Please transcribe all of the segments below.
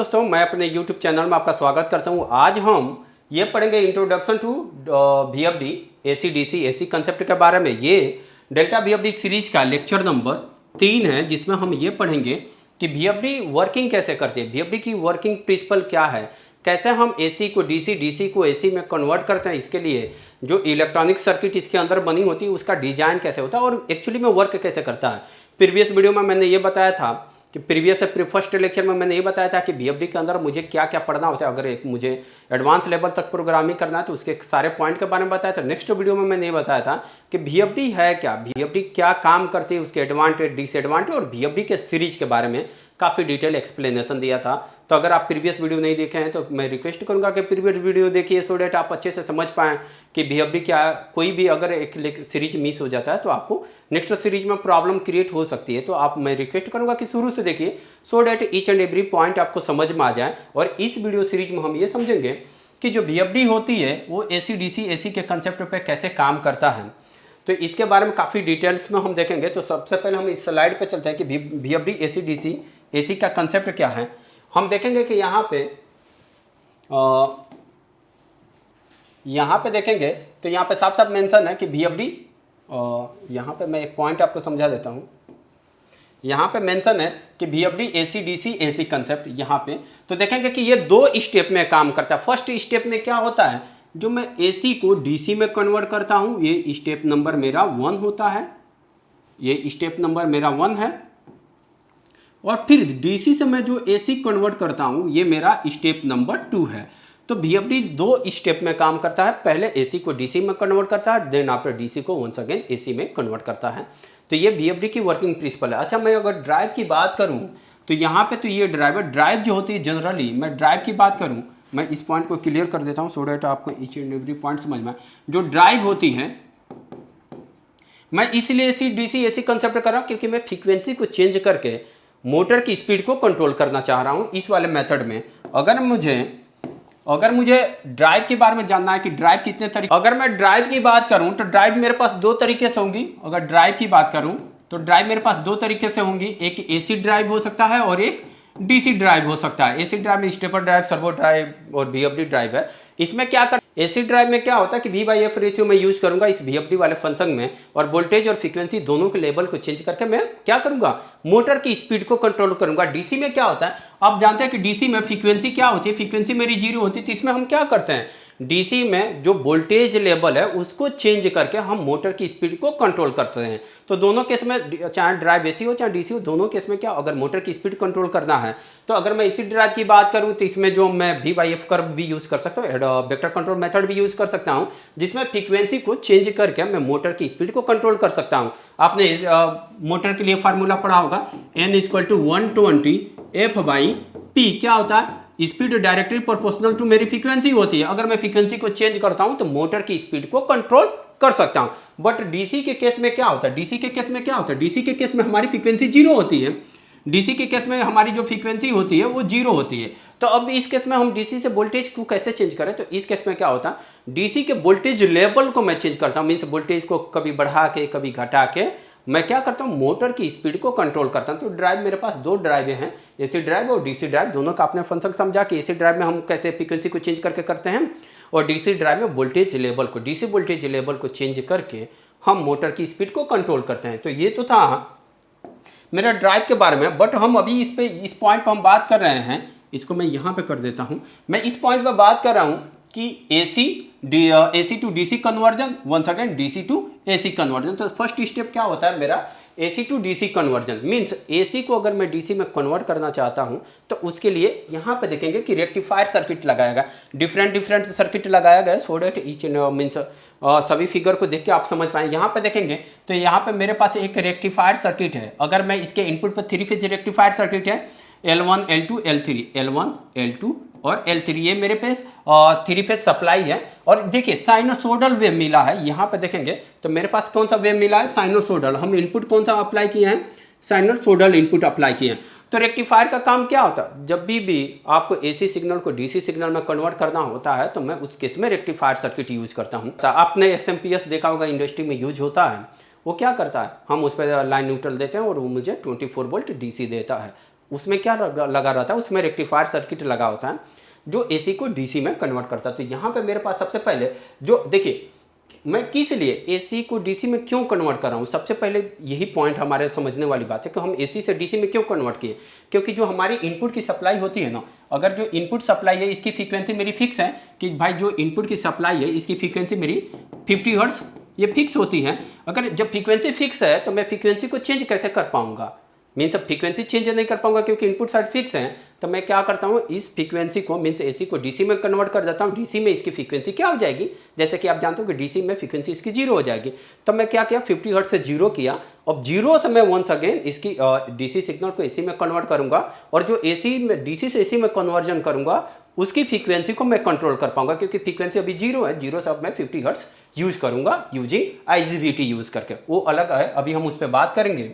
दोस्तों, मैं अपने YouTube चैनल में आपका स्वागत करता हूं। आज हम ये पढ़ेंगे introduction to VFD AC DC AC concept के बारे में। ये डेल्टा VFD सीरीज का लेक्चर नंबर 3 है, जिसमें हम ये पढ़ेंगे कि VFD वर्किंग कैसे करती है, VFD की वर्किंग प्रिंसिपल क्या है, कैसे हम AC को DC DC को AC में कन्वर्ट करते हैं, इसके लिए जो इलेक्ट्रॉनिक सर्किट इसके अंदर बनी होती है उसका डिजाइन कैसे होता है और एक्चुअली में वर्क कैसे करता है। प्रीवियस वीडियो में मैंने ये बताया था कि फर्स्ट लेक्चर में मैंने ये बताया था कि VFD के अंदर मुझे क्या क्या पढ़ना होता है। अगर एक मुझे एडवांस लेवल तक प्रोग्रामिंग करना है तो उसके सारे पॉइंट के बारे में बताया था। नेक्स्ट वीडियो में मैंने ये बताया था कि VFD है क्या, VFD क्या काम करती है, उसके एडवांटेज डिसएडवांटेज और VFD के सीरीज के बारे में काफ़ी डिटेल एक्सप्लेनेशन दिया था। तो अगर आप प्रीवियस वीडियो नहीं देखे हैं तो मैं रिक्वेस्ट करूंगा कि प्रीवियस वीडियो देखिए, सो डेट आप अच्छे से समझ पाएँ कि VFD क्या, कोई भी अगर एक सीरीज मिस हो जाता है तो आपको नेक्स्ट सीरीज में प्रॉब्लम क्रिएट हो सकती है। तो आप, मैं रिक्वेस्ट करूंगा कि शुरू से देखिए, so that each and every point आपको समझ में आ जाए। और इस वीडियो सीरीज में हम ये समझेंगे कि जो VFD होती है वो AC DC AC के कंसेप्ट पे कैसे काम करता है। तो इसके बारे में काफ़ी डिटेल्स में हम देखेंगे। तो सबसे पहले हम इस स्लाइड पे चलते हैं कि VFD AC DC AC का कंसेप्ट क्या है। हम देखेंगे कि यहाँ पे देखेंगे तो यहाँ पे साफ साफ मेंशन है कि VFD, यहाँ पे मैं एक पॉइंट आपको समझा देता हूँ। यहाँ पे मेंशन है कि VFD AC DC AC concept यहाँ पे, तो देखेंगे कि ये दो स्टेप में काम करता है। फर्स्ट स्टेप में क्या होता है, जो मैं AC को DC में कन्वर्ट करता हूँ, ये स्टेप नंबर मेरा 1 होता है, ये स्टेप नंबर मेरा 1 है। और फिर DC से मैं जो AC कन्वर्ट करता हूँ ये मेरा स्टेप नंबर 2 है। तो VFD दो स्टेप में काम करता है, पहले AC को DC में कन्वर्ट करता है, देन आफ्टर DC को वंस अगेन AC में कन्वर्ट करता है। तो ये VFD की वर्किंग प्रिंसिपल है। अच्छा, मैं अगर ड्राइव की बात करूँ तो यहाँ पे तो ये ड्राइव जो होती है, जनरली मैं ड्राइव की बात करूँ, मैं इस पॉइंट को क्लियर कर देता हूँ सो डेट आपको ईच एंड एवरी पॉइंट समझ में। जो ड्राइव होती है, मैं इसलिए DC AC कंसेप्ट कर रहा हूँ क्योंकि मैं फ्रीक्वेंसी को चेंज करके मोटर की स्पीड को कंट्रोल करना चाह रहा हूँ इस वाले मेथड में। अगर मुझे ड्राइव के बारे में जानना है कि ड्राइव कितने तरीके, अगर मैं ड्राइव की बात करूं तो ड्राइव मेरे पास दो तरीके से होंगी। अगर ड्राइव की बात करूं तो ड्राइव मेरे पास दो तरीके से होंगी, एक AC ड्राइव हो सकता है और एक DC ड्राइव हो सकता है। AC ड्राइव में स्टेपर ड्राइव, सर्वो ड्राइव और VFD ड्राइव है। इसमें क्या कर, AC ड्राइव में क्या होता है कि V/F रेशियो में यूज करूंगा इस VFD वाले फंक्शन में, और वोल्टेज और फ्रीक्वेंसी दोनों के लेवल को चेंज करके मैं क्या करूंगा, मोटर की स्पीड को कंट्रोल करूंगा। DC में क्या होता है, आप जानते हैं कि DC में फ्रीक्वेंसी क्या होती है, फ्रीक्वेंसी मेरी 0 होती है। तो इसमें हम क्या करते हैं, DC में जो वोल्टेज लेवल है उसको चेंज करके हम मोटर की स्पीड को कंट्रोल करते हैं। तो दोनों केस में, चाहे ड्राइव AC हो चाहे DC हो, दोनों केस में क्या, अगर मोटर की स्पीड कंट्रोल करना है तो अगर मैं AC ड्राइव की बात करूं तो इसमें जो मैं V/F कर्व भी यूज कर सकता हूँ, वेक्टर कंट्रोल मेथड भी यूज कर सकता हूं, जिसमें फ्रीक्वेंसी को चेंज करके मैं मोटर की स्पीड को कंट्रोल कर सकता हूं। आपने मोटर के लिए फार्मूला पढ़ा होगा, N = 120 F/P। क्या होता है, स्पीड डायरेक्टली प्रोपोर्शनल टू मेरी फ्रीक्वेंसी होती है। अगर मैं फ्रीक्वेंसी को चेंज करता हूं तो मोटर की स्पीड को कंट्रोल कर सकता हूं। बट DC के केस में क्या होता है, DC के केस में हमारी फ्रीक्वेंसी 0 होती है। DC के केस में हमारी जो फ्रीक्वेंसी होती है वो 0 होती है। तो अब इस केस में हम DC से वोल्टेज को कैसे चेंज करें, तो इस केस में क्या होता है, DC के वोल्टेज लेवल को मैं चेंज करता हूं, मीन्स वोल्टेज को कभी बढ़ा के कभी घटा के मैं क्या करता हूं, मोटर की स्पीड को कंट्रोल करता हूं। तो ड्राइव मेरे पास दो ड्राइव हैं, AC ड्राइव और DC ड्राइव। दोनों का आपने फंक्शन समझा कि AC ड्राइव में हम कैसे फ्रीक्वेंसी को चेंज करके करते हैं, और DC ड्राइव में वोल्टेज लेवल को, DC वोल्टेज लेवल को चेंज करके हम मोटर की स्पीड को कंट्रोल करते हैं। तो ये तो था मेरा ड्राइव के बारे में। बट हम अभी इस पॉइंट पर हम बात कर रहे हैं, इसको मैं यहाँ पे कर देता हूँ। मैं इस पॉइंट पर बात कर रहा हूँ कि AC to DC conversion, once again DC to AC conversion. तो फर्स्ट स्टेप क्या होता है मेरा, AC to DC conversion. Means AC को अगर मैं DC में कन्वर्ट करना चाहता हूँ तो उसके लिए यहाँ पे देखेंगे कि रेक्टिफायर सर्किट लगाया गया, डिफरेंट सर्किट लगाया गया, सो डेट ईच मीन्स सभी फिगर को देख के आप समझ पाएं। यहाँ पे देखेंगे तो यहाँ पे मेरे पास एक रेक्टिफायर सर्किट है। अगर मैं इसके इनपुट पर 3 फेज रेक्टिफायर सर्किट है, L1 L2 L3, L1 L2 और L3, ये मेरे पास 3 फेज सप्लाई है। और देखिए साइनोसोडल वेव मिला है, यहाँ पे देखेंगे तो मेरे पास कौन सा वेव मिला है, साइनोसोडल। हम इनपुट कौन सा अप्लाई किए हैं, साइनोसोडल इनपुट अप्लाई किए हैं। तो रेक्टिफायर का काम क्या होता है, जब भी आपको AC सिग्नल को DC सिग्नल में कन्वर्ट करना होता है तो मैं उस केस में रेक्टिफायर सर्किट यूज करता हूँ। तो आपने SMPS देखा होगा, इंडस्ट्री में यूज होता है। वो क्या करता है, हम उस पर लाइन न्यूट्रल देते हैं और वो मुझे 24 वोल्ट DC देता है। उसमें क्या लगा रहता है, उसमें रेक्टिफायर सर्किट लगा होता है जो एसी को डीसी में कन्वर्ट करता है। तो यहाँ पे मेरे पास सबसे पहले जो देखिए मैं किस लिए एसी को डीसी में क्यों कन्वर्ट कर रहा हूँ, सबसे पहले यही पॉइंट हमारे समझने वाली बात है कि हम एसी से डीसी में क्यों कन्वर्ट किए। क्योंकि जो हमारी इनपुट की सप्लाई होती है ना, अगर जो इनपुट सप्लाई है इसकी फ्रीक्वेंसी मेरी फिक्स है कि भाई जो इनपुट की सप्लाई है इसकी फ्रीक्वेंसी मेरी 50 हर्ट्ज ये फिक्स होती है। अगर जब फ्रीक्वेंसी फिक्स है तो मैं फ्रीक्वेंसी को चेंज कैसे कर पाऊंगा, मीन्स अब फ्रीक्वेंसी चेंज नहीं कर पाऊंगा क्योंकि इनपुट साइड फिक्स है। तो मैं क्या करता हूँ, इस फ्रीक्वेंसी को मीन्स एसी को डीसी में कन्वर्ट कर देता हूँ। डीसी में इसकी फ्रीक्वेंसी क्या हो जाएगी, जैसे कि आप जानते हो कि डीसी में फ्रीक्वेंसी इसकी 0 हो जाएगी। तब मैं क्या किया, 50 हर्ट्ज से 0 किया। अब 0 से मैं वंस अगेन इसकी डीसी सिग्नल को एसी में कन्वर्ट करूंगा और जो एसी में डीसी से एसी में कन्वर्जन करूंगा उसकी फ्रीक्वेंसी को मैं कंट्रोल कर पाऊंगा क्योंकि फ्रीक्वेंसी अभी 0 है। 0 से अब मैं 50 हर्ट्ज यूज करूंगा यूजिंग IGBT यूज करके, वो अलग है, अभी हम उस पर बात करेंगे।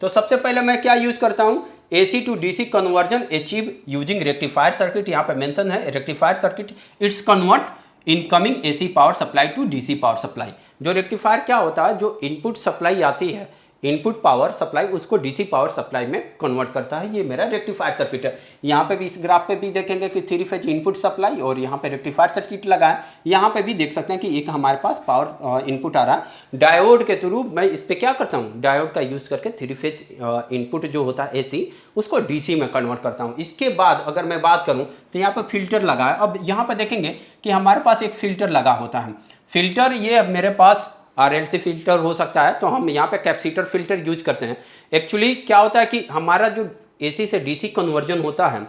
तो सबसे पहले मैं क्या यूज करता हूं, AC to DC conversion achieve using rectifier circuit. यहाँ पे मेंशन है rectifier circuit, it's convert incoming AC power supply to DC power supply. जो रेक्टिफायर क्या होता है, जो इनपुट सप्लाई आती है इनपुट पावर सप्लाई उसको डीसी पावर सप्लाई में कन्वर्ट करता है। ये मेरा रेक्टिफायर सर्किट है। यहाँ पे भी इस ग्राफ पे भी देखेंगे कि 3 फेज इनपुट सप्लाई और यहाँ पे रेक्टिफायर सर्किट लगा है। यहाँ पे भी देख सकते हैं कि एक हमारे पास पावर इनपुट आ रहा है डायोड के थ्रू। मैं इस पर क्या करता हूँ, डायोड का यूज़ करके 3 फेज इनपुट जो होता है AC उसको DC में कन्वर्ट करता हूँ। इसके बाद अगर मैं बात करूँ तो यहाँ पर फिल्टर लगा है। अब यहाँ पर देखेंगे कि हमारे पास एक फिल्टर लगा होता है। फिल्टर ये मेरे पास RLC फिल्टर हो सकता है, तो हम यहाँ पे कैपेसिटर फिल्टर यूज करते हैं। एक्चुअली क्या होता है कि हमारा जो AC से DC कन्वर्जन होता है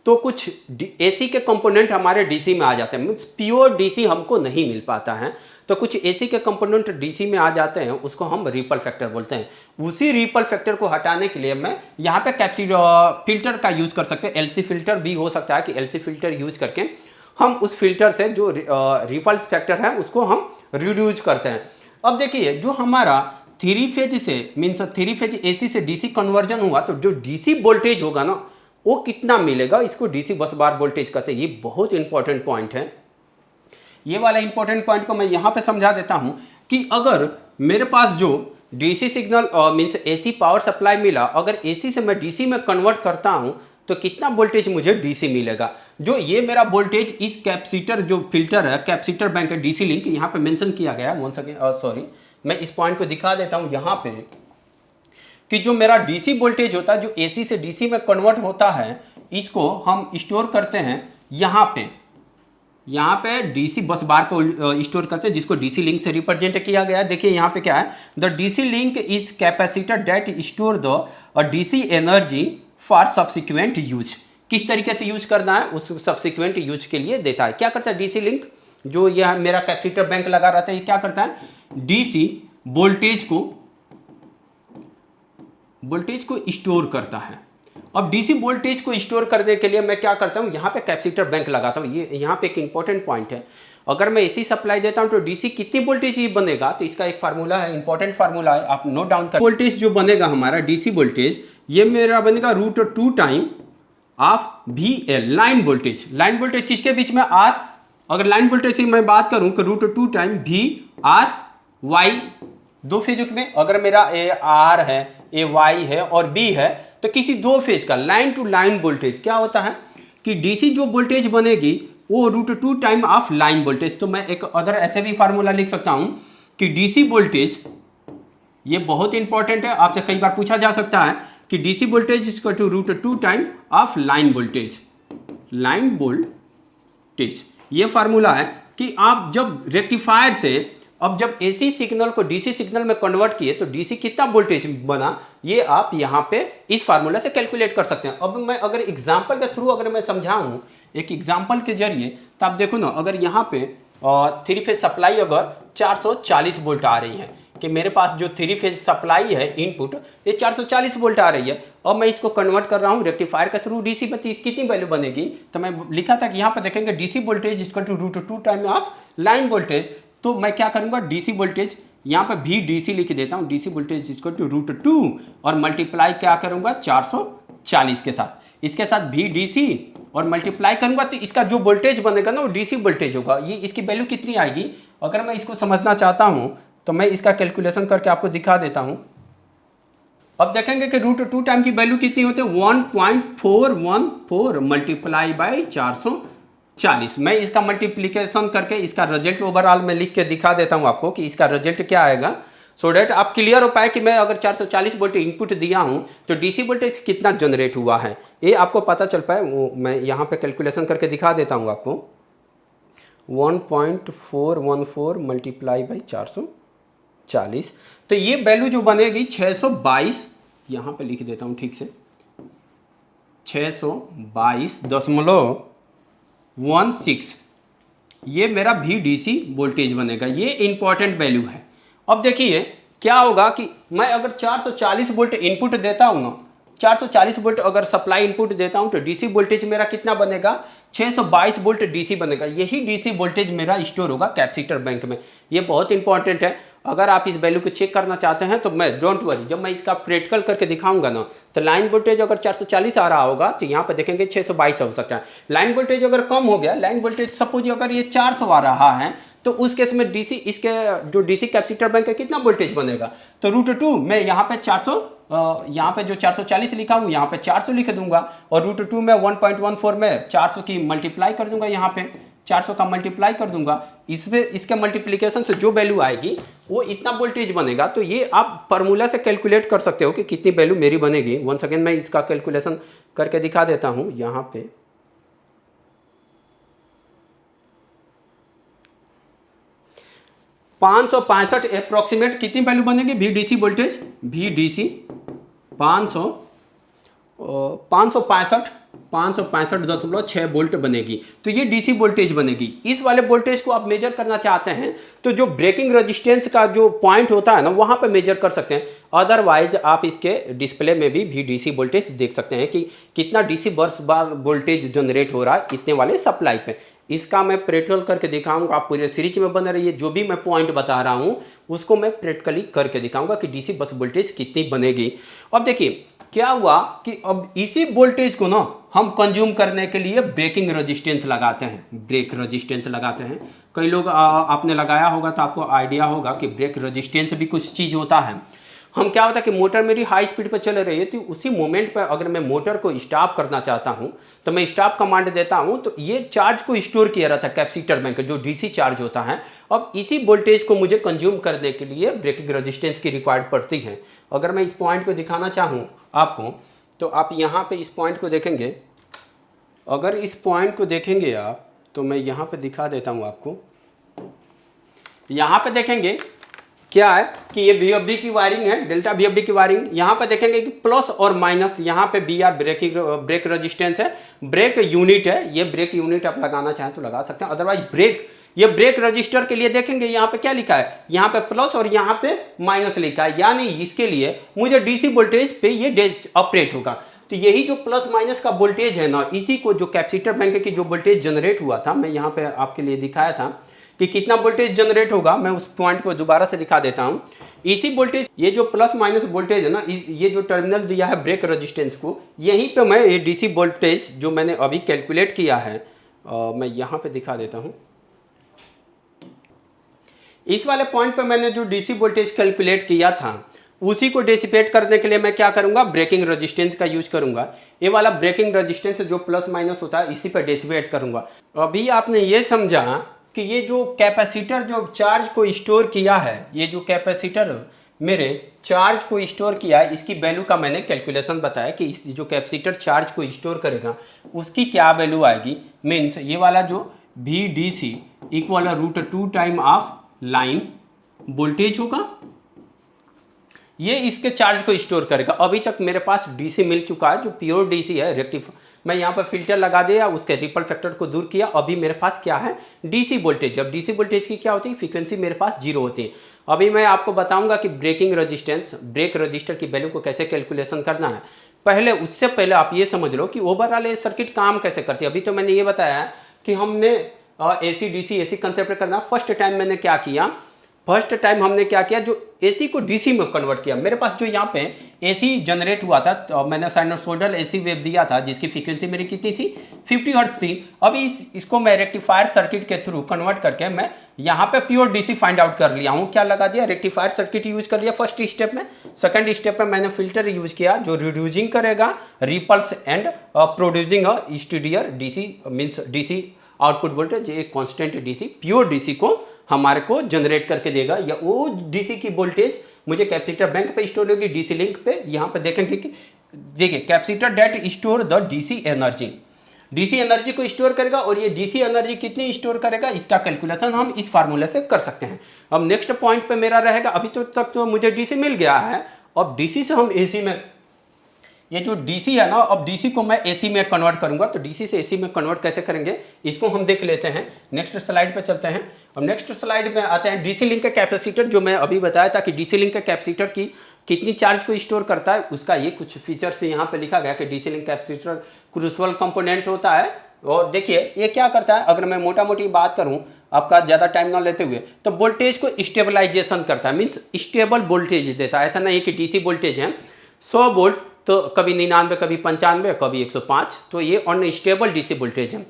तो कुछ AC के कंपोनेंट हमारे DC में आ जाते हैं, मीन्स प्योर DC हमको नहीं मिल पाता है। तो कुछ AC के कंपोनेंट DC में आ जाते हैं, उसको हम रिपल फैक्टर बोलते हैं। उसी रिपल फैक्टर को हटाने के लिए मैं यहाँ पे कैपेसिटर फिल्टर का यूज़ कर सकते हैं। LC फिल्टर भी हो सकता है कि LC फिल्टर यूज करके हम उस फिल्टर से जो रिपल फैक्टर है उसको हम रिड्यूस करते हैं। अब देखिए जो हमारा 3 फेज से मीन्स 3 फेज AC से DC कन्वर्जन हुआ तो जो DC वोल्टेज होगा ना वो कितना मिलेगा, इसको DC बस बार वोल्टेज कहते हैं। ये बहुत इंपॉर्टेंट पॉइंट है। ये वाला इंपॉर्टेंट पॉइंट को मैं यहाँ पे समझा देता हूँ कि अगर मेरे पास जो DC signal means AC power supply मिला, अगर AC से मैं DC में कन्वर्ट करता हूँ तो कितना वोल्टेज मुझे DC मिलेगा। जो ये मेरा वोल्टेज इस कैपेसिटर जो फिल्टर है कैपेसिटर बैंक है DC लिंक यहाँ पे मेंशन किया गया है। वन सेकेंड सॉरी, मैं इस पॉइंट को दिखा देता हूँ यहाँ पे कि जो मेरा DC वोल्टेज होता है जो AC से DC में कन्वर्ट होता है इसको हम स्टोर करते हैं यहाँ पे DC बस बार पे स्टोर करते हैं जिसको DC लिंक से रिप्रेजेंट किया गया है। देखिए यहाँ पे क्या है, the DC link is capacitor that store the DC energy for subsequent use. किस तरीके से यूज करना है उस सब्सिक्वेंट यूज के लिए देता है। क्या करता है DC लिंक, जो यह मेरा कैपेसिटर बैंक लगा रहता है ये क्या करता है, DC वोल्टेज को स्टोर करता है। अब DC वोल्टेज को स्टोर करने के लिए मैं क्या करता हूं, यहाँ पे कैपेसिटर बैंक लगाता हूं। ये यहाँ पे एक इंपॉर्टेंट पॉइंट है। अगर मैं AC सप्लाई देता हूं तो DC कितनी वोल्टेज ही बनेगा, तो इसका एक फार्मूला है, इंपॉर्टेंट फार्मूला है, आप नोट डाउन कर। वोल्टेज जो बनेगा हमारा DC वोल्टेज ये मेरा बनेगा √2 time of VL line voltage. Line voltage किसके बीच में, R। अगर लाइन वोल्टेज की मैं बात करूं तो √2 टाइम VRY दो फेजों में। अगर मेरा AR है AY है और B है तो किसी दो फेज का लाइन टू लाइन वोल्टेज क्या होता है कि DC जो वोल्टेज बनेगी वो √2 टाइम ऑफ लाइन वोल्टेज। तो मैं एक अदर ऐसे भी फार्मूला लिख सकता हूं कि DC वोल्टेज, ये बहुत इंपॉर्टेंट है, आपसे कई बार पूछा जा सकता है कि DC voltage equal to √2 time of line voltage. Line voltage ये फार्मूला है कि आप जब रेक्टिफायर से अब जब AC सिग्नल को DC सिग्नल में कन्वर्ट किए तो DC कितना वोल्टेज बना ये आप यहाँ पे इस फार्मूला से कैलकुलेट कर सकते हैं। अब मैं अगर एग्जांपल के थ्रू अगर मैं समझाऊं एक एग्जांपल के जरिए तो आप देखो ना, अगर यहाँ पे 3 फेज सप्लाई अगर 440 वोल्ट आ रही है कि मेरे पास जो 3 फेज सप्लाई है इनपुट ये 440 वोल्ट आ रही है। अब मैं इसको कन्वर्ट कर रहा हूँ रेक्टिफायर के थ्रू DC पे, कितनी वैल्यू बनेगी, तो मैं लिखा था कि यहाँ पे देखेंगे DC voltage equal to √2 time of line voltage. तो मैं क्या करूँगा, DC वोल्टेज यहाँ पे VDC लिख देता हूँ, DC वोल्टेज इक्वल टू √2 और मल्टीप्लाई क्या करूँगा 440 के साथ, इसके साथ VDC और मल्टीप्लाई करूँगा तो इसका जो वोल्टेज बनेगा ना वो DC वोल्टेज होगा। ये इसकी वैल्यू कितनी आएगी, अगर मैं इसको समझना चाहता हूँ तो मैं इसका कैलकुलेशन करके आपको दिखा देता हूँ। अब देखेंगे कि √2 टाइम की वैल्यू कितनी होती है 1.414 मल्टीप्लाई बाई 440। मैं इसका मल्टीप्लीकेशन करके इसका रिजल्ट ओवरऑल में लिख के दिखा देता हूं आपको कि इसका रिजल्ट क्या आएगा, सो डेट आप क्लियर हो पाए कि मैं अगर 440 वोल्ट इनपुट दिया हूं तो डीसी वोल्टेज कितना जनरेट हुआ है ये आपको पता चल पाए। वो मैं यहाँ पे कैलकुलेशन करके दिखा देता हूँ आपको। 1.414 मल्टीप्लाई बाई 440, तो ये वैल्यू जो बनेगी 622, यहाँ पे लिख देता हूँ ठीक से, 622.16 ये मेरा VDC वोल्टेज बनेगा। ये इंपॉर्टेंट वैल्यू है। अब देखिए क्या होगा कि मैं अगर 440 वोल्ट इनपुट देता हूँ ना, 440 वोल्ट अगर सप्लाई इनपुट देता हूँ तो डीसी वोल्टेज मेरा कितना बनेगा 622 वोल्ट डीसी बनेगा। यही डीसी वोल्टेज मेरा स्टोर होगा कैपेसिटर बैंक में। ये बहुत इंपॉर्टेंट है। अगर आप इस वैल्यू को चेक करना चाहते हैं तो मैं डोंट वरी, जब मैं इसका प्रैक्टिकल करके दिखाऊंगा ना तो लाइन वोल्टेज अगर 440 आ रहा होगा तो यहाँ पर देखेंगे 622 हो सकता है। लाइन वोल्टेज अगर कम हो गया, लाइन वोल्टेज सपोज अगर ये 400 आ रहा है तो उस केस में डीसी इसके जो डीसी कैपेसिटर बैंक का कितना वोल्टेज बनेगा, तो √2 मैं यहाँ पे 400 यहाँ पे जो 440 लिखा हूँ यहाँ पे 400 लिख दूंगा और √2 में 1.14 में 400 की मल्टीप्लाई कर दूंगा, यहाँ पे 400 का मल्टीप्लाई कर दूंगा। इसमें इसके मल्टीप्लिकेशन से जो वैल्यू आएगी वो इतना वोल्टेज बनेगा। तो ये आप फार्मूला से कैलकुलेट कर सकते हो कि कितनी वैल्यू मेरी बनेगी। वन सेकेंड मैं इसका कैलकुलेशन करके दिखा देता हूँ। यहाँ पे 565 अप्रोक्सीमेट कितनी वैल्यू बनेगी VDC वोल्टेज, VDC 565.6 वोल्ट बनेगी। तो ये डीसी वोल्टेज बनेगी। इस वाले वोल्टेज को आप मेजर करना चाहते हैं तो जो ब्रेकिंग रेजिस्टेंस का जो पॉइंट होता है ना वहाँ पे मेजर कर सकते हैं। अदरवाइज आप इसके डिस्प्ले में भी VDC वोल्टेज देख सकते हैं कि कितना डीसी बर्स बार वोल्टेज जनरेट हो रहा है इतने वाले सप्लाई पे। इसका मैं प्रैक्टिकल करके दिखाऊंगा। आप पूरे सीरीज में बने रहिए। जो भी मैं पॉइंट बता रहा हूँ उसको मैं प्रैक्टिकली करके दिखाऊंगा कि डीसी बस वोल्टेज कितनी बनेगी। अब देखिए क्या हुआ कि अब इसी वोल्टेज को ना हम कंज्यूम करने के लिए ब्रेकिंग रेजिस्टेंस लगाते हैं, ब्रेक रेजिस्टेंस लगाते हैं। कई लोग आपने लगाया होगा तो आपको आइडिया होगा कि ब्रेक रेजिस्टेंस भी कुछ चीज़ होता है। हम क्या होता है कि मोटर मेरी हाई स्पीड पर चल रही है तो उसी मोमेंट पर अगर मैं मोटर को स्टॉप करना चाहता हूं तो मैं स्टॉप कमांड देता हूं तो ये चार्ज को स्टोर किया रहता है कैपेसिटर बैंक जो डीसी चार्ज होता है। अब इसी वोल्टेज को मुझे कंज्यूम करने के लिए ब्रेकिंग रेजिस्टेंस की रिक्वायर्ड पड़ती है। अगर मैं इस पॉइंट को दिखाना चाहूँ आपको तो आप यहाँ पर इस पॉइंट को देखेंगे। अगर इस पॉइंट को देखेंगे आप तो मैं यहाँ पर दिखा देता हूँ आपको। यहाँ पर देखेंगे क्या है कि ये VFD की वायरिंग है, डेल्टा VFD की वायरिंग। यहाँ पे देखेंगे कि प्लस और माइनस, यहाँ पे BR ब्रेक रेजिस्टेंस है, ब्रेक यूनिट है। ये ब्रेक यूनिट आप लगाना चाहें तो लगा सकते हैं। अदरवाइज ब्रेक, ये ब्रेक रजिस्टर के लिए देखेंगे यहाँ पे क्या लिखा है, यहाँ पे प्लस और यहाँ पे माइनस लिखा है। यानी इसके लिए मुझे DC वोल्टेज पे ये ऑपरेट होगा। तो यही जो प्लस माइनस का वोल्टेज है ना, इसी को जो कैपेसिटर बैंक की जो वोल्टेज जनरेट हुआ था, मैं यहाँ पे आपके लिए दिखाया था कि कितना वोल्टेज जनरेट होगा। मैं उस पॉइंट को दोबारा से दिखा देता हूं। इसी वोल्टेज, ये जो प्लस माइनस वोल्टेज है ना, ये जो टर्मिनल दिया है ब्रेक रेजिस्टेंस को, यहीं पे मैं ये डीसी वोल्टेज जो मैंने अभी कैलकुलेट किया है मैं यहां पे दिखा देता हूं। इस वाले पॉइंट पे मैंने जो डीसी वोल्टेज कैलकुलेट किया था उसी को डिसिपेट करने के लिए मैं क्या करूंगा, ब्रेकिंग रेजिस्टेंस का यूज करूंगा। ये वाला ब्रेकिंग रेजिस्टेंस जो प्लस माइनस होता है इसी पे डिसिपेट करूंगा। अभी आपने ये समझा कि ये जो कैपेसिटर जो चार्ज को स्टोर किया है, ये जो कैपेसिटर मेरे चार्ज को स्टोर किया है, इसकी वैल्यू का मैंने कैलकुलेशन बताया कि इस जो कैपेसिटर चार्ज को स्टोर करेगा उसकी क्या वैल्यू आएगी। मीन्स ये वाला जो VDC equal √2 time of line voltage होगा, ये इसके चार्ज को स्टोर करेगा। अभी तक मेरे पास DC मिल चुका है जो प्योर DC है, रेक्टिफायर। मैं यहाँ पर फिल्टर लगा दिया, उसके रिपल फैक्टर को दूर किया। अभी मेरे पास क्या है, DC वोल्टेज। अब DC वोल्टेज की क्या होती है, फ्रीक्वेंसी मेरे पास 0 होती है। अभी मैं आपको बताऊंगा कि ब्रेकिंग रेजिस्टेंस, ब्रेक रजिस्टर की वैल्यू को कैसे कैलकुलेशन करना है। पहले उससे पहले आप ये समझ लो कि ओवरऑल ये सर्किट काम कैसे करती है। अभी तो मैंने ये बताया कि हमने AC DC कंसेप्ट करना। फर्स्ट टाइम मैंने क्या किया फर्स्ट टाइम हमने क्या किया, जो एसी को डीसी में कन्वर्ट किया। मेरे पास जो यहाँ पे एसी जनरेट हुआ था, तो मैंने साइनसोइडल एसी वेव दिया था जिसकी फ्रीक्वेंसी मेरी कितनी थी, 50 हर्ट्ज थी। अब इसको मैं रेक्टिफायर सर्किट के थ्रू कन्वर्ट करके मैं यहाँ पे प्योर डीसी फाइंड आउट कर लिया हूँ। क्या लगा दिया, रेक्टिफायर सर्किट यूज कर लिया फर्स्ट स्टेप में। सेकंड स्टेप में मैंने फिल्टर यूज किया जो रिड्यूसिंग करेगा ripples and producing steadier DC means DC output voltage, एक कांस्टेंट डीसी प्योर डीसी को हमारे को जनरेट करके देगा। या वो डीसी की वोल्टेज मुझे कैपेसिटर बैंक पे स्टोर होगी, डीसी लिंक पे। यहाँ पे देखेंगे कि देखिए capacitor that store the DC energy, DC energy को स्टोर करेगा। और ये डीसी एनर्जी कितनी स्टोर करेगा, इसका कैलकुलेशन हम इस फार्मूले से कर सकते हैं। अब नेक्स्ट पॉइंट पे मेरा रहेगा, अभी तो तक तो मुझे डीसी मिल गया है, अब डीसी से हम एसी में, ये जो डीसी है ना, अब डीसी को मैं एसी में कन्वर्ट करूंगा। तो डीसी से एसी में कन्वर्ट कैसे करेंगे इसको हम देख लेते हैं। नेक्स्ट स्लाइड पे चलते हैं। अब नेक्स्ट स्लाइड में आते हैं डीसी लिंक का कैपेसिटर, जो मैं अभी बताया था कि डीसी लिंक का कैपेसिटर की कितनी चार्ज को स्टोर करता है, उसका ये कुछ फीचर्स यहाँ पे लिखा गया कि DC link capacitor crucial component होता है। और देखिए ये क्या करता है, अगर मैं मोटा मोटी बात करूँ आपका ज़्यादा टाइम ना लेते हुए, तो वोल्टेज को स्टेबलाइजेशन करता है, मीन्स स्टेबल वोल्टेज देता है। ऐसा नहीं है कि डीसी वोल्टेज है 100 वोल्ट तो कभी 99, कभी 95, कभी 105, तो ये अनस्टेबल डीसी वोल्टेज है।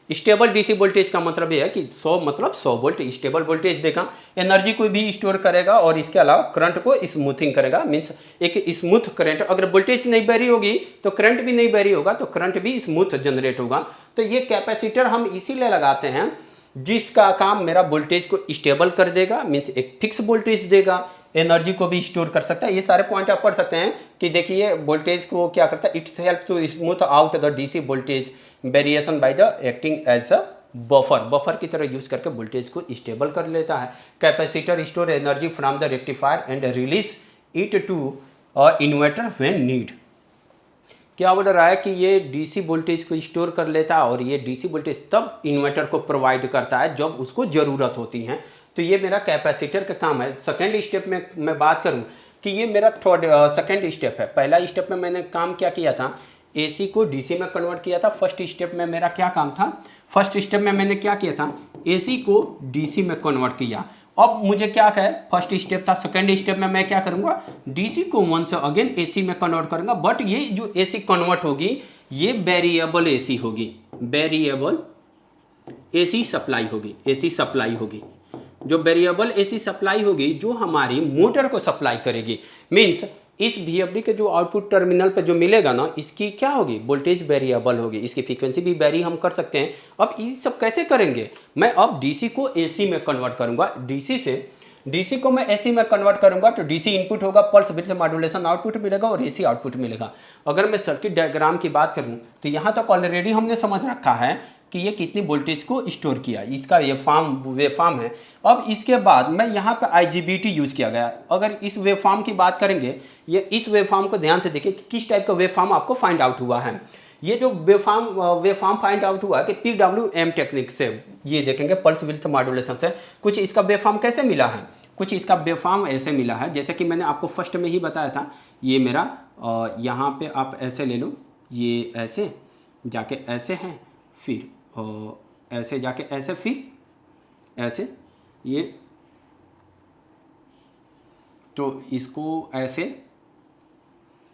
स्टेबल डीसी वोल्टेज का मतलब ये है कि 100 मतलब 100 वोल्ट स्टेबल वोल्टेज देगा, एनर्जी को भी स्टोर करेगा और इसके अलावा करंट को स्मूथिंग करेगा, मीन्स एक स्मूथ करंट। अगर वोल्टेज नहीं वेरी होगी तो करंट भी नहीं वेरी होगा, तो करंट भी स्मूथ जनरेट होगा। तो ये कैपेसिटर हम इसीलिए लगाते हैं जिसका काम मेरा वोल्टेज को स्टेबल कर देगा, मीन्स एक फिक्स वोल्टेज देगा, एनर्जी को भी स्टोर कर सकता है। ये सारे पॉइंट आप पढ़ सकते हैं कि देखिए वोल्टेज को क्या करता है, it's help to smooth out the DC voltage variation by the acting as a buffer की तरह यूज करके वोल्टेज को स्टेबल कर लेता है। Capacitor store energy from the rectifier and release it to inverter when need. क्या बोल रहा है कि ये डीसी वोल्टेज को स्टोर कर लेता है और ये डीसी वोल्टेज तब इन्वर्टर को प्रोवाइड करता है जब उसको ज़रूरत होती है। तो ये मेरा कैपेसिटर का काम है। सेकेंड स्टेप में मैं बात करूं कि ये मेरा सेकेंड स्टेप है। पहला स्टेप में मैंने काम क्या किया था, एसी को डीसी में कन्वर्ट किया था। फर्स्ट स्टेप में मेरा क्या काम था, फर्स्ट स्टेप में मैंने क्या किया था, एसी को डीसी में कन्वर्ट किया। अब मुझे क्या है, फर्स्ट स्टेप था। सेकंड स्टेप में मैं क्या करूंगा, डीसी को वंस अगेन एसी में कन्वर्ट करूंगा। बट ये जो एसी कन्वर्ट होगी ये वेरिएबल एसी होगी, वेरिएबल एसी सप्लाई होगी, एसी सप्लाई होगी। जो वेरिएबल एसी सप्लाई होगी जो हमारी मोटर को सप्लाई करेगी, मीन्स इस VFD के जो आउटपुट टर्मिनल पे जो मिलेगा ना, इसकी क्या होगी, वोल्टेज वेरिएबल होगी, इसकी फ्रीक्वेंसी भी वेरी हम कर सकते हैं। अब ये सब कैसे करेंगे, मैं अब डीसी को एसी में कन्वर्ट करूंगा, डीसी को मैं एसी में कन्वर्ट करूंगा तो डीसी इनपुट होगा, पल्स विड्थ मॉड्यूलेशन आउटपुट मिलेगा और एसी आउटपुट मिलेगा। अगर मैं सर्किट डायग्राम की बात करूं तो यहाँ तक ऑलरेडी हमने समझ रखा है कि ये कितनी वोल्टेज को स्टोर किया, इसका ये वेवफॉर्म है। अब इसके बाद मैं यहाँ पे IGBT यूज़ किया गया। अगर इस वेवफॉर्म की बात करेंगे, ये इस वेवफॉर्म को ध्यान से देखिए कि किस टाइप का वेवफॉर्म आपको फाइंड आउट हुआ है। ये जो वेवफॉर्म फाइंड आउट हुआ है कि PWM टेक्निक से, ये देखेंगे पल्स विड्थ मॉड्यूलेशन से। कुछ इसका वेवफॉर्म कैसे मिला है, कुछ इसका वेवफॉर्म ऐसे मिला है, जैसे कि मैंने आपको फर्स्ट में ही बताया था। ये मेरा यहाँ पे आप ऐसे ले लो, ये ऐसे जाके ऐसे हैं, फिर ऐसे जाके ऐसे, फिर ऐसे, ये तो इसको ऐसे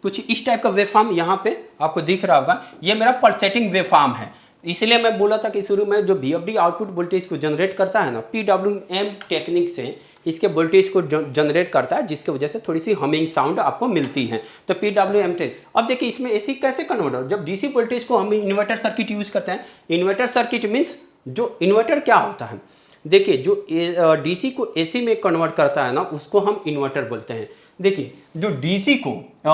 कुछ इस टाइप का वेवफॉर्म यहाँ पे आपको दिख रहा होगा। ये मेरा पल्सेटिंग वेवफॉर्म है। इसलिए मैं बोला था कि शुरू में जो VFD आउटपुट वोल्टेज को जनरेट करता है ना, PWM टेक्निक से इसके वोल्टेज को जनरेट करता है, जिसकी वजह से थोड़ी सी हमिंग साउंड आपको मिलती है। तो PWM टेक्निक। अब देखिए इसमें एसी कैसे कन्वर्ट हो, जब डीसी वोल्टेज को हम इन्वर्टर सर्किट यूज करते हैं। इन्वर्टर सर्किट मीन्स जो इन्वर्टर क्या होता है, देखिए जो डीसी को एसी में कन्वर्ट करता है ना, उसको हम इन्वर्टर बोलते हैं। देखिए जो डीसी को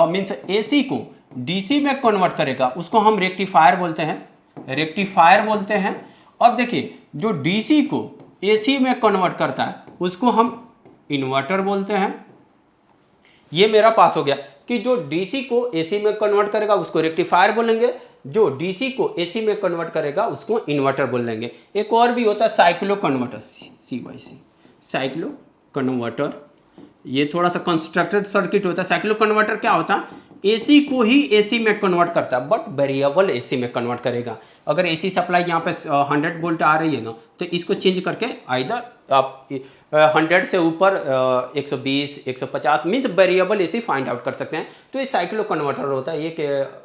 मीन्स एसी को डीसी में कन्वर्ट करेगा उसको हम रेक्टिफायर बोलते हैं, रेक्टिफायर बोलते हैं। अब देखिए जो डीसी को एसी में कन्वर्ट करता है उसको हम इन्वर्टर बोलते हैं। ये मेरा पास हो गया कि जो डीसी को एसी में कन्वर्ट करेगा उसको रेक्टिफायर बोलेंगे, जो डीसी को एसी में कन्वर्ट करेगा उसको इन्वर्टर बोल लेंगे। एक और भी होता है cyclo converter, CYC, cyclo converter. ये थोड़ा सा कंस्ट्रक्टेड सर्किट होता है। साइक्लो कन्वर्टर क्या होता है, एसी को ही एसी में कन्वर्ट करता है, बट वेरिएबल एसी में कन्वर्ट करेगा। अगर एसी सप्लाई यहाँ पे 100 वोल्ट आ रही है ना, तो इसको चेंज करके आइदर आप 100 से ऊपर 120 150 means variable AC find out कर सकते हैं। तो ये साइक्लो कन्वर्टर होता है, एक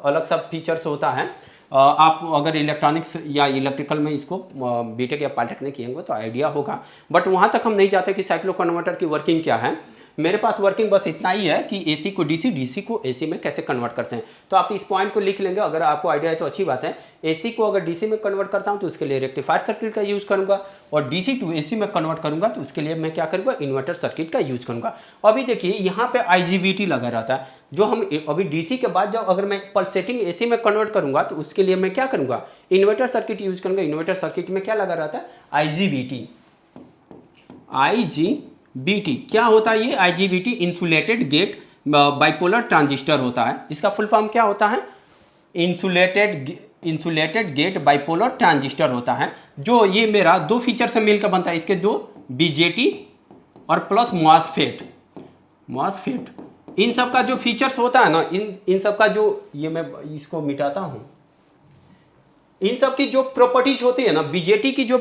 अलग सा फीचर्स होता है। आप अगर इलेक्ट्रॉनिक्स या इलेक्ट्रिकल में इसको बीटेक या पॉलिटेक्निक किए होंगे तो आइडिया होगा, बट वहाँ तक हम नहीं जाते कि साइक्लो कन्वर्टर की वर्किंग क्या है। मेरे पास वर्किंग बस इतना ही है कि एसी को डीसी, डीसी को एसी में कैसे कन्वर्ट करते हैं। तो आप इस पॉइंट को लिख लेंगे, अगर आपको आइडिया है तो अच्छी बात है। एसी को अगर डीसी में कन्वर्ट करता हूं तो उसके लिए रेक्टिफायर सर्किट का यूज़ करूंगा, और डीसी टू एसी में कन्वर्ट करूंगा तो उसके लिए मैं क्या करूंगा, इन्वर्टर सर्किट का यूज़ करूंगा। अभी देखिए यहाँ पे आईजीबीटी लगा रहता है, जो हम अभी डीसी के बाद जब अगर मैं पल्सेटिंग एसी में कन्वर्ट करूंगा तो उसके लिए मैं क्या करूंगा, इन्वर्टर सर्किट यूज करूंगा। इन्वर्टर सर्किट में क्या लगा रहता है, आईजीबीटी। आईजीबीटी क्या होता है, ये IGBT insulated gate bipolar transistor होता है। इसका फुल फॉर्म क्या होता है, इंसुलेटेड गेट बाइपोलर ट्रांजिस्टर होता है, जो ये मेरा दो फीचर से मिलकर बनता है, इसके दो, बीजेटी और प्लस मॉसफेट। इन सब का जो फीचर्स होता है ना, इन सब का जो, ये मैं इसको मिटाता हूं, इन सब की जो प्रॉपर्टीज होती है ना, बीजेटी की जो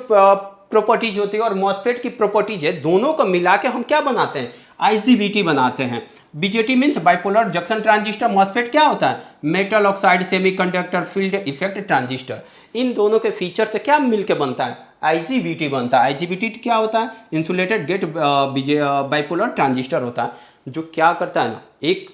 प्रॉपर्टीज होती है और मॉसफेट की प्रॉपर्टीज है, दोनों को मिला के हम क्या बनाते हैं, आईजीबीटी बनाते हैं। BJT means bipolar junction transistor, MOSFET क्या होता है, metal oxide semiconductor field effect transistor. इन दोनों के फीचर से क्या मिलके बनता है, आईजीबीटी बनता है। आईजीबीटी क्या होता है, इंसुलेटेड गेट बाइपोलर ट्रांजिस्टर होता है, जो क्या करता है ना, एक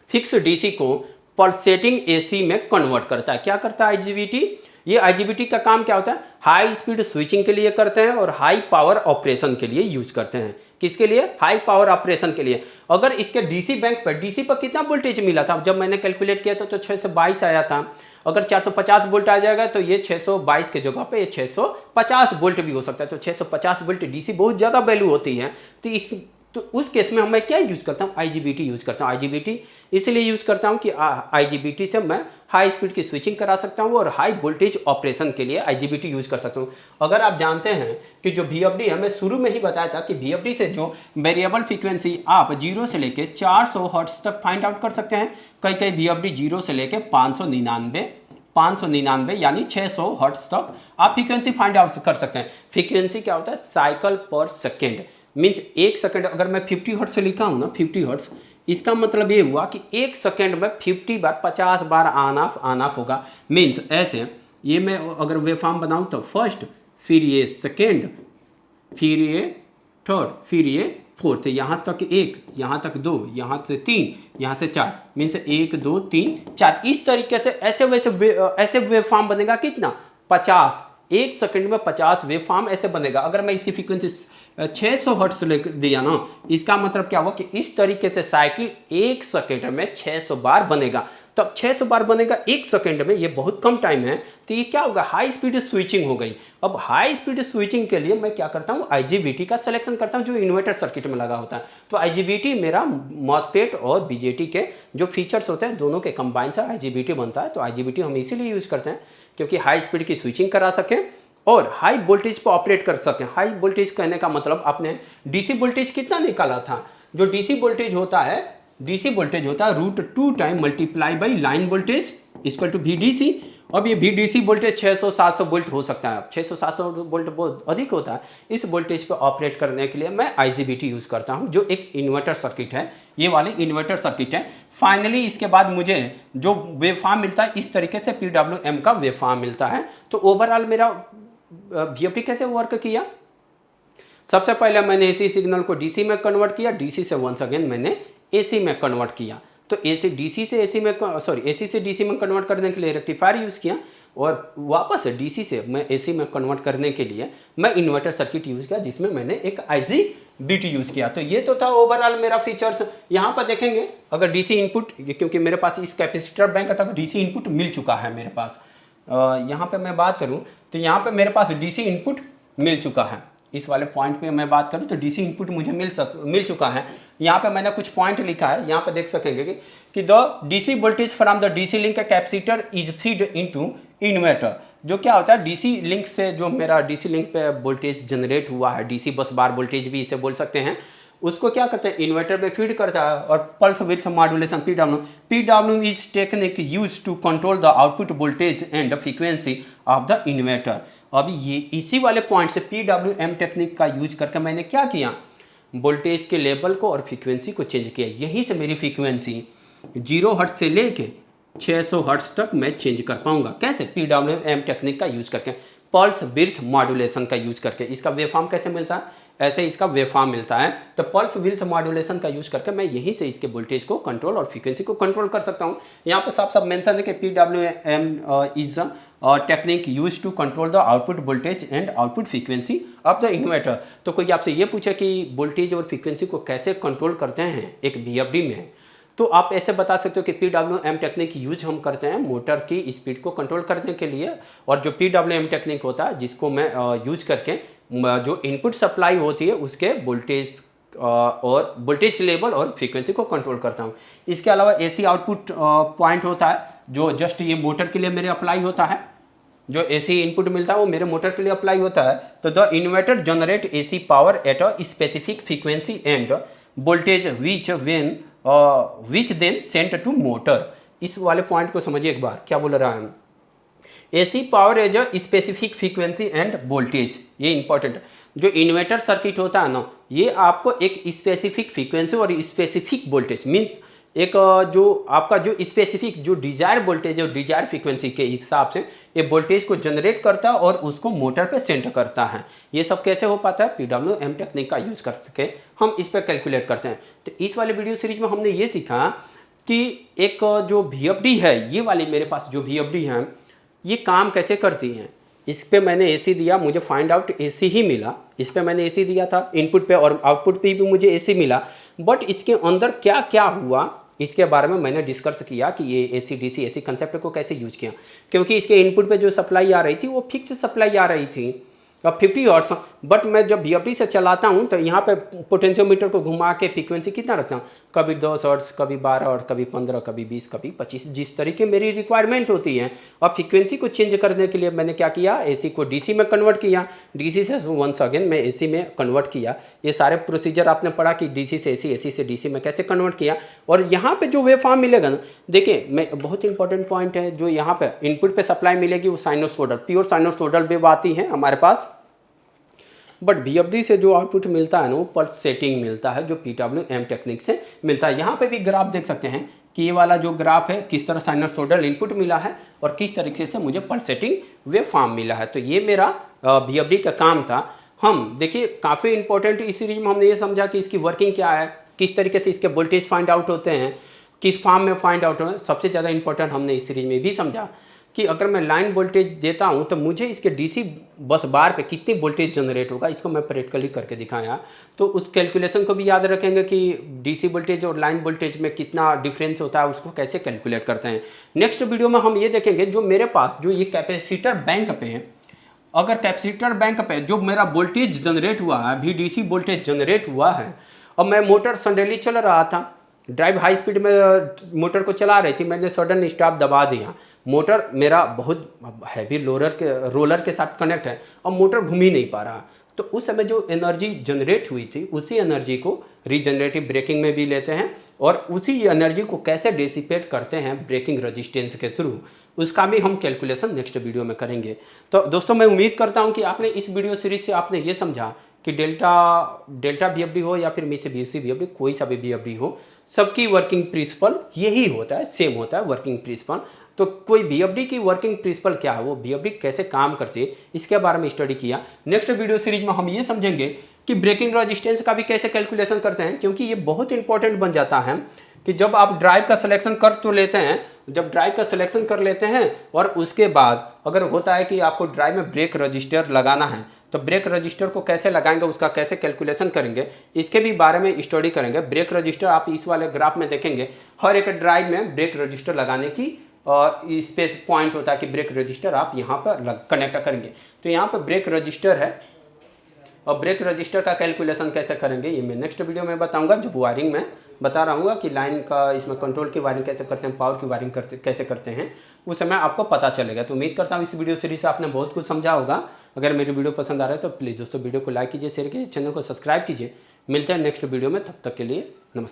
फिक्स डीसी को पल्सेटिंग एसी में कन्वर्ट करता है। क्या करता है आईजीबीटी, ये आईजीबीटी का काम क्या होता है, हाई स्पीड स्विचिंग के लिए करते हैं और हाई पावर ऑपरेशन के लिए यूज करते हैं। किसके लिए, हाई पावर ऑपरेशन के लिए। अगर इसके डीसी बैंक पर, डीसी पर कितना वोल्टेज मिला था, जब मैंने कैलकुलेट किया था तो 622 आया था। अगर 450 वोल्ट आ जाएगा तो ये 622 के जगह पे ये 650 वोल्ट भी हो सकता है। तो 650 वोल्ट डीसी बहुत ज़्यादा वैल्यू होती है। तो उस केस में मैं क्या यूज़ करता हूँ, आईजीबीटी यूज़ करता हूँ। आईजीबीटी इसलिए यूज़ करता हूँ कि आईजीबीटी से मैं हाई स्पीड की स्विचिंग करा सकता हूँ और हाई वोल्टेज ऑपरेशन के लिए आईजीबीटी यूज़ कर सकता हूँ। अगर आप जानते हैं कि जो वीएफडी है, मैं शुरू में ही बताया था कि वीएफडी से जो वेरिएबल फ्रीक्वेंसी आप 0 से लेके 400 हर्ट्ज तक फाइंड आउट कर सकते हैं। कई वीएफडी 0 से लेके 599 यानी 600 हर्ट्ज तक आप फ्रीक्वेंसी फाइंड आउट कर सकते हैं। फ्रीक्वेंसी क्या होता है, साइकिल पर सेकेंड, मीन्स एक सेकंड। अगर मैं 50 हर्ट्ज से लिखा हूँ ना, 50 हर्ट्ज, इसका मतलब ये हुआ कि एक सेकंड में 50 बार 50 बार ऑन ऑफ होगा। मीन्स ऐसे, ये मैं अगर वेवफॉर्म बनाऊँ तो फर्स्ट, फिर ये सेकेंड, फिर ये थर्ड, फिर ये फोर्थ, यहाँ तक एक, यहाँ तक दो, यहाँ से तीन, यहाँ से चार, मीन्स 1 2 3 4। इस तरीके से ऐसे वेवफॉर्म बनेगा कितना, 50, एक सेकंड में 50 वेवफॉर्म ऐसे बनेगा। अगर मैं इसकी फ्रीक्वेंसी 600 हर्ट्ज ले दिया ना, इसका मतलब क्या हुआ कि इस तरीके से साइकिल एक सेकंड में 600 बार बनेगा। तब 600 बार बनेगा एक सेकंड में, ये बहुत कम टाइम है। तो ये क्या होगा, हाई स्पीड स्विचिंग हो गई। अब हाई स्पीड स्विचिंग के लिए मैं क्या करता हूँ, आईजीबीटी का सिलेक्शन करता हूँ, जो इन्वर्टर सर्किट में लगा होता है। तो आईजीबीटी मेरा मॉसफेट और बीजेटी के जो फीचर्स होते हैं, दोनों के कंबाइन से आईजीबीटी बनता है। तो आईजीबीटी हम इसीलिए यूज करते हैं क्योंकि हाई स्पीड की स्विचिंग करा सकें और हाई वोल्टेज पर ऑपरेट कर सकें। हाई वोल्टेज कहने का मतलब, आपने डीसी वोल्टेज कितना निकाला था, जो डीसी वोल्टेज होता है, √2 time multiply by line voltage equal to VDC। अब ये VDC वोल्टेज 600-700 वोल्ट हो सकता है। 600-700 वोल्ट बहुत अधिक होता है। इस वोल्टेज पर ऑपरेट करने के लिए मैं आईजीबीटी यूज़ करता हूँ, जो एक इन्वर्टर सर्किट है। ये वाले इन्वर्टर सर्किट है। फाइनली इसके बाद मुझे जो वेवफॉर्म मिलता है, इस तरीके से PWM का वेवफॉर्म मिलता है। तो ओवरऑल मेरा VFD कैसे वर्क किया, सबसे पहले मैंने AC सिग्नल को DC में कन्वर्ट किया, DC से वंस अगेन मैंने AC में कन्वर्ट किया। तो AC से DC में कन्वर्ट करने के लिए रेक्टिफायर यूज़ किया, और वापस DC से मैं AC में कन्वर्ट करने के लिए मैं इन्वर्टर सर्किट यूज़ किया, जिसमें मैंने एक आईजीबीटी यूज़ किया। तो ये तो था ओवरऑल मेरा फीचर्स। यहाँ पर देखेंगे, अगर DC इनपुट, क्योंकि मेरे पास इस कैपेसिटर बैंक तक DC इनपुट मिल चुका है मेरे पास। यहाँ पे मैं बात करूँ तो यहाँ पे मेरे पास DC इनपुट मिल चुका है। इस वाले पॉइंट पे मैं बात करूँ तो DC इनपुट मुझे मिल चुका है। यहाँ पे मैंने कुछ पॉइंट लिखा है, यहाँ पे देख सकेंगे कि the DC voltage from the DC link capacitor is feed into inverter. जो क्या होता है, DC लिंक से जो मेरा DC लिंक पे वोल्टेज जनरेट हुआ है, DC बस बार वोल्टेज भी इसे बोल सकते हैं, उसको क्या करते हैं, इन्वर्टर में फीड करता है। और pulse width modulation PW is technique use to control the output voltage and frequency of the inverter. अभी ये इसी वाले पॉइंट से PWM टेक्निक का यूज करके मैंने क्या किया, वोल्टेज के लेवल को और फ्रीक्वेंसी को चेंज किया। यहीं से मेरी फ्रीक्वेंसी 0 हर्ट्ज से लेके 600 हर्ट्ज तक मैं चेंज कर पाऊंगा। कैसे, PWM टेक्निक का यूज करके, पल्स विड्थ मॉड्यूलेशन का यूज करके। इसका वेवफॉर्म कैसे मिलता है, ऐसे इसका वेवफॉर्म मिलता है। तो पल्स विड्थ मॉड्यूलेशन का यूज करके मैं यहीं से इसके वोल्टेज को कंट्रोल और फ्रीक्वेंसी को कंट्रोल कर सकता हूँ। यहाँ पे साफ साफ मेंशन है कि PWM is technique use to control the output voltage and output frequency of the inverter. तो कोई आपसे ये पूछे कि वोल्टेज और फ्रीक्वेंसी को कैसे कंट्रोल करते हैं एक VFD में, तो आप ऐसे बता सकते हो कि PWM टेक्निक यूज हम करते हैं मोटर की स्पीड को कंट्रोल करने के लिए। और जो PWM टेक्निक होता है जिसको मैं यूज करके जो इनपुट सप्लाई होती है उसके वोल्टेज और वोल्टेज लेवल और फ्रीक्वेंसी को कंट्रोल करता हूँ। इसके अलावा AC आउटपुट पॉइंट होता है जो जस्ट ये मोटर के लिए मेरे अप्लाई होता है। जो AC इनपुट मिलता है वो मेरे मोटर के लिए अप्लाई होता है। तो the inverter generate AC power at a specific frequency and voltage which then sent to motor. इस वाले पॉइंट को समझिए एक बार, क्या बोल रहा है, AC power as a specific frequency and voltage. ये इंपॉर्टेंट, जो इन्वर्टर सर्किट होता है ना, ये आपको एक स्पेसिफिक फ्रीक्वेंसी और स्पेसिफिक वोल्टेज मीन्स एक जो आपका जो स्पेसिफिक जो डिजायर वोल्टेज और डिजायर फ्रीक्वेंसी के हिसाब से ये वोल्टेज को जनरेट करता है और उसको मोटर पे सेंड करता है। ये सब कैसे हो पाता है, PWM टेक्निक का यूज़ करके हम इस पर कैलकुलेट करते हैं। तो इस वाले वीडियो सीरीज में हमने ये सीखा कि एक जो VFD है, ये वाली मेरे पास जो VFD है ये काम कैसे करती हैं। इस पे मैंने AC दिया, मुझे फाइंड आउट AC ही मिला। इस पे मैंने AC दिया था इनपुट पे और आउटपुट पे भी मुझे AC मिला। बट इसके अंदर क्या क्या हुआ इसके बारे में मैंने डिस्कस किया कि ये AC DC AC कंसेप्ट को कैसे यूज किया। क्योंकि इसके इनपुट पे जो सप्लाई आ रही थी वो फिक्स सप्लाई आ रही थी अब 50 हर्ट्ज। बट मैं जब VFD से चलाता हूँ तो यहाँ पे पोटेंशियोमीटर को घुमा के फ्रीक्वेंसी कितना रखता हूँ, कभी 10 हर्ट्ज, कभी 12 हर्ट्ज, कभी 15, कभी 20, कभी 25, जिस तरीके मेरी रिक्वायरमेंट होती है। और फ्रीक्वेंसी को चेंज करने के लिए मैंने क्या किया, AC को DC में कन्वर्ट किया, DC से वंस अगेन मैं AC में कन्वर्ट किया। ये सारे प्रोसीजर आपने पढ़ा कि DC से AC, AC से DC में कैसे कन्वर्ट किया। और यहाँ पे जो वेवफॉर्म मिलेगा ना, देखिए मैं बहुत इंपॉर्टेंट पॉइंट है, जो यहाँ पे इनपुट पे सप्लाई मिलेगी वो साइनोसोडल, प्योर साइनोसोडल वेव आती है हमारे पास। बट VFD से जो आउटपुट मिलता है ना वो पल्स सेटिंग मिलता है, जो PWM टेक्निक से मिलता है। यहाँ पे भी ग्राफ देख सकते हैं कि ये वाला जो ग्राफ है किस तरह साइनोसोडल इनपुट मिला है और किस तरीके से मुझे पल्स सेटिंग वेव फॉर्म मिला है। तो ये मेरा VFD का काम था। हम देखिए काफ़ी इंपॉर्टेंट इस सीरीज में हमने ये समझा कि इसकी वर्किंग क्या है, किस तरीके से इसके वोल्टेज फाइंड आउट होते हैं, किस फॉर्म में फाइंड आउट होते हैं। सबसे ज़्यादा इंपॉर्टेंट हमने इस सीरीज में भी समझा कि अगर मैं लाइन वोल्टेज देता हूं तो मुझे इसके DC बस बार पे कितनी वोल्टेज जनरेट होगा, इसको मैं प्रैक्टिकली करके दिखाया। तो उस कैलकुलेशन को भी याद रखेंगे कि DC वोल्टेज और लाइन वोल्टेज में कितना डिफरेंस होता है, उसको कैसे कैलकुलेट करते हैं। नेक्स्ट वीडियो में हम ये देखेंगे जो मेरे पास जो ये कैपेसिटर बैंक पे है, अगर कैपेसिटर बैंक पे जो मेरा वोल्टेज जनरेट हुआ है, अभी DC वोल्टेज जनरेट हुआ है, और मैं मोटर सडनली चल रहा था, ड्राइव हाई स्पीड में मोटर को चला रही थी, मैंने सडन स्टॉप दबा दिया, मोटर मेरा बहुत हैवी रोलर के साथ कनेक्ट है और मोटर घूम ही नहीं पा रहा। तो उस समय जो एनर्जी जनरेट हुई थी उसी एनर्जी को रीजनरेटिव ब्रेकिंग में भी लेते हैं और उसी एनर्जी को कैसे डिसिपेट करते हैं ब्रेकिंग रेजिस्टेंस के थ्रू, उसका भी हम कैलकुलेशन नेक्स्ट वीडियो में करेंगे। तो दोस्तों मैं उम्मीद करता हूं कि आपने इस वीडियो सीरीज से आपने ये समझा कि डेल्टा VFD हो या फिर मित्सुबिशी VFD, कोई सा भी VFD हो, सबकी वर्किंग प्रिंसिपल यही होता है, सेम होता है वर्किंग प्रिंसिपल। तो कोई VFD की वर्किंग प्रिंसिपल क्या है, वो VFD कैसे काम करती है, इसके बारे में स्टडी किया। नेक्स्ट वीडियो सीरीज में हम ये समझेंगे कि ब्रेकिंग रेजिस्टेंस का भी कैसे कैलकुलेशन करते हैं, क्योंकि ये बहुत इंपॉर्टेंट बन जाता है कि जब आप ड्राइव का सिलेक्शन कर तो लेते हैं, जब ड्राइव का सिलेक्शन कर लेते हैं और उसके बाद अगर होता है कि आपको ड्राइव में ब्रेक रजिस्टर लगाना है, तो ब्रेक रजिस्टर को कैसे लगाएंगे, उसका कैसे कैलकुलेशन करेंगे, इसके भी बारे में स्टडी करेंगे। ब्रेक रजिस्टर आप इस वाले ग्राफ में देखेंगे, हर एक ड्राइव में ब्रेक रजिस्टर लगाने की स्पेस पॉइंट होता है कि ब्रेक रजिस्टर आप यहाँ पर कनेक्ट करेंगे। तो यहाँ पर ब्रेक रजिस्टर है और ब्रेक रजिस्टर का कैलकुलेशन कैसे करेंगे ये मैं नेक्स्ट वीडियो में बताऊंगा। जब वायरिंग में बता रहा हूँ कि लाइन का इसमें कंट्रोल की वायरिंग कैसे करते हैं, पावर की वायरिंग कैसे करते हैं, उस समय आपको पता चलेगा। तो उम्मीद करता हूँ इस वीडियो सीरीज से आपने बहुत कुछ समझा होगा। अगर मेरी वीडियो पसंद आ रहा है तो प्लीज़ दोस्तों वीडियो को लाइक कीजिए, शेयर कीजिए, चैनल को सब्सक्राइब कीजिए। मिलते हैं नेक्स्ट वीडियो में, तब तक के लिए नमस्कार।